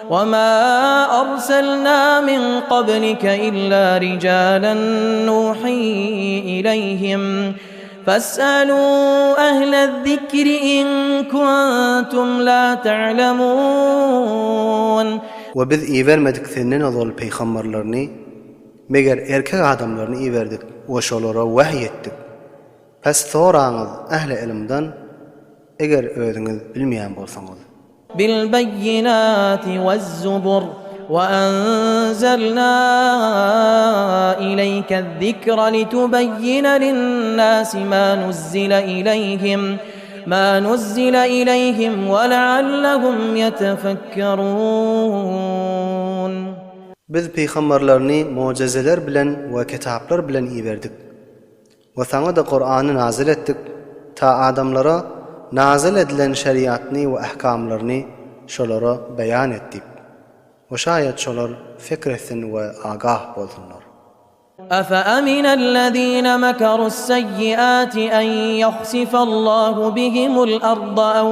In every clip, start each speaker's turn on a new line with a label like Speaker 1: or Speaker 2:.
Speaker 1: وما أرسلنا من قبلك إلا رجالا نوحي إليهم فاسألوا أهل الذكر إن كنتم لا تعلمون.
Speaker 2: Ve biz ivermedik senden azal peygamberlerini, meger erkek adamlarını iverdik, ve şolara vahiy ettik. Pes sorağınız ehli ilimden, eger özünüz bilmeyen bolsanız.
Speaker 1: بالبينات والزبر وأنزلنا إليك الذكر لتبين للناس ما نزل إليهم ولعلهم يتفكرون.
Speaker 2: Biz peygamberlerini mucizeler bilen ve kitaplar bilen iverdik. Ve sana da Kur'an'ı nazil ettik, ta adamlara nazil edilen şeriatını ve ahkamlarını şolara beyan ettik. Ve şayet şolar fikretsin ve agah bolsunlar.
Speaker 1: أفأمن الذين مكروا السيئات أن يخسف الله بهم الأرض أو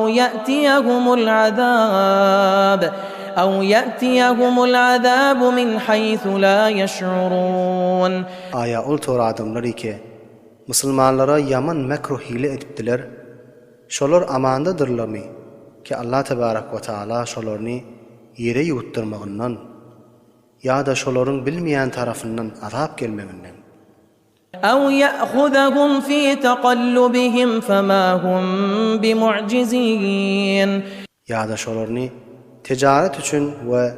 Speaker 1: يأتيهم العذاب من حيث لا يشعرون.
Speaker 2: Aya ol tora adamlar ki Müslümanlara yaman mekruh hile edipdiler. Şolar amandadırlarmı ki Allah Tebarek ve Teala şolarını yere yutturmağından ya da şoların bilmeyen tarafından azap gelmeğinden.
Speaker 1: أو يأخذهم في تقلبهم فما هم بمعجزين.
Speaker 2: Ya da şolarını ticaret için ve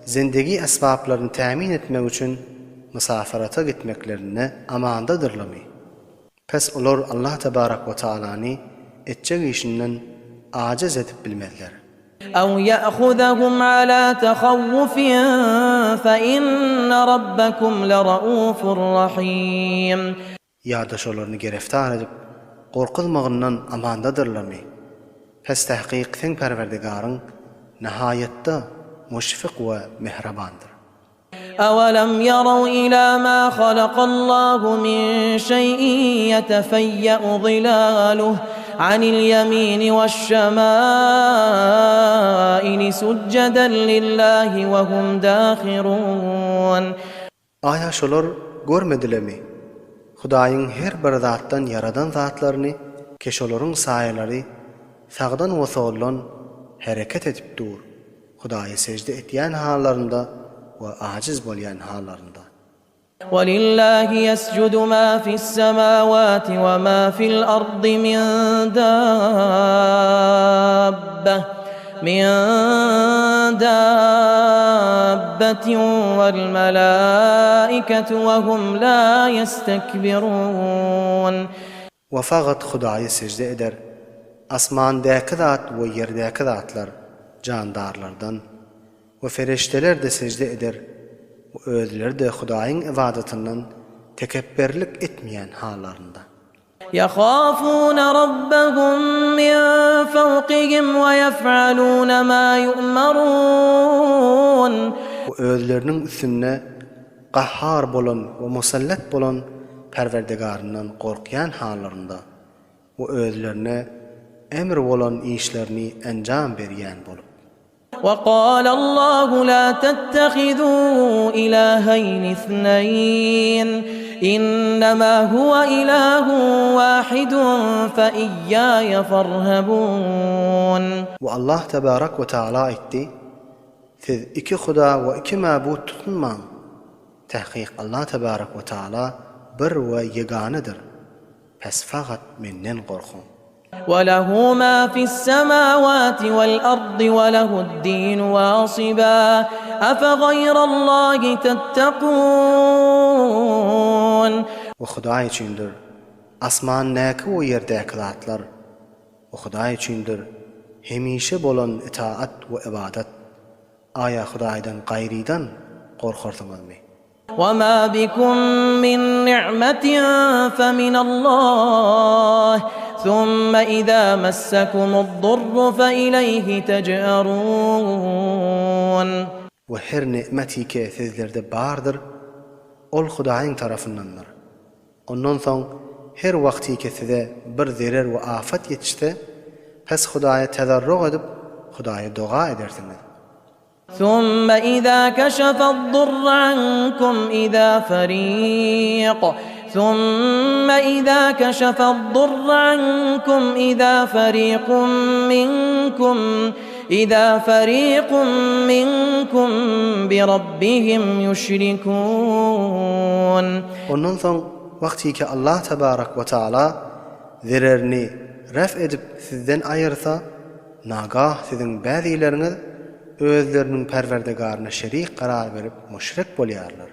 Speaker 2: zindagi esbablarını temin etmek için misafirata gitmeklerine amandadırlarmı. Pes olur Allah Tebarek ve Teala'nı etçek işinden aciz edip bilmezler.
Speaker 1: أو يأخذهم على تخوف فإن ربكم لرؤوف رحيم.
Speaker 2: Ya da şolarını gereftar edip korkulmağından amandadırlarmı. Pes tahqiq sen perverdigarın nihayette müşfik ve mehrabandır.
Speaker 1: أولم يروا إلى ما خلق الله من شيء يتفيأ ظلاله عن اليمين والشمائل سجدا لله وهم داخرون.
Speaker 2: Aya şolar görmedilermi? Hudaýyň her bir zatdan yaradan zatlaryny, keşolaryň saýalary sagdan we soldan hareket edip dur. Hudaýa secde etýän hallarynda ve aciz bolýan hallarynda.
Speaker 1: ولله يسجد ما في السماوات وما في الأرض من دابة والملائكة وهم لا يستكبرون.
Speaker 2: Ve faqat Hudaýa secde eder. Asmandäki zat we ýerdäki zatlar, jandarlardan ve ferişteler de secde eder. Özleri de Hudaýyň ibadatynyň tekebbürlik etmeýän hallarynda.
Speaker 1: يخافون ربهم من فوقهم ويفعلون ما يؤمرون.
Speaker 2: Özleriniň üstüne qahhar bolan we musallat bolan Perverdigaryndan korkýan hallarynda we özlerine emir bolan işlerini enjam berýän bolup.
Speaker 1: وقال الله لا تتخذوا إلهين اثنين إنما هو إله واحد فإياي فارهبون.
Speaker 2: Ve Allah Tebarek ve Teala etti. Siz iki Huda ve iki mabut tutunman. Tahqiq Allah Tebarek ve Teala bir ve yeganedir. Pes faqat menden korkun.
Speaker 1: وله ما في السماوات والأرض وله الدين واصبا أفغير الله تتقون.
Speaker 2: Ve Hudaý üçindir asmannäki we ýerdäki zatlar. Ve Hudaý üçindir hemişe bolan itaat we ibadat. Aya Hudaýdan gaýrydan gorkarsyňyzmy?
Speaker 1: وما بكم من نعمة فمن الله ثم إذا مسكم الضر فإليه تجأرون.
Speaker 2: Ve her ni'meti ki sizlerde bardır, ol Hudaýyň tarafyndandyr. Ondan soň her wagty ki size bir zerer we afat ýetişse, pes Hudaýa tezarruk edip Hudaýa doga edersiňiz.
Speaker 1: ثم إذا كشف الضر عنكم إذا فريق منكم بربهم يشركون.
Speaker 2: Ondan soň wagty ki Allah tebarak we taala zererini raf edip sizden ayırsa, nagah sizin bäzileriniz özleriniň Perwerdigaryna şerik karar berip müşrik bolýarlar.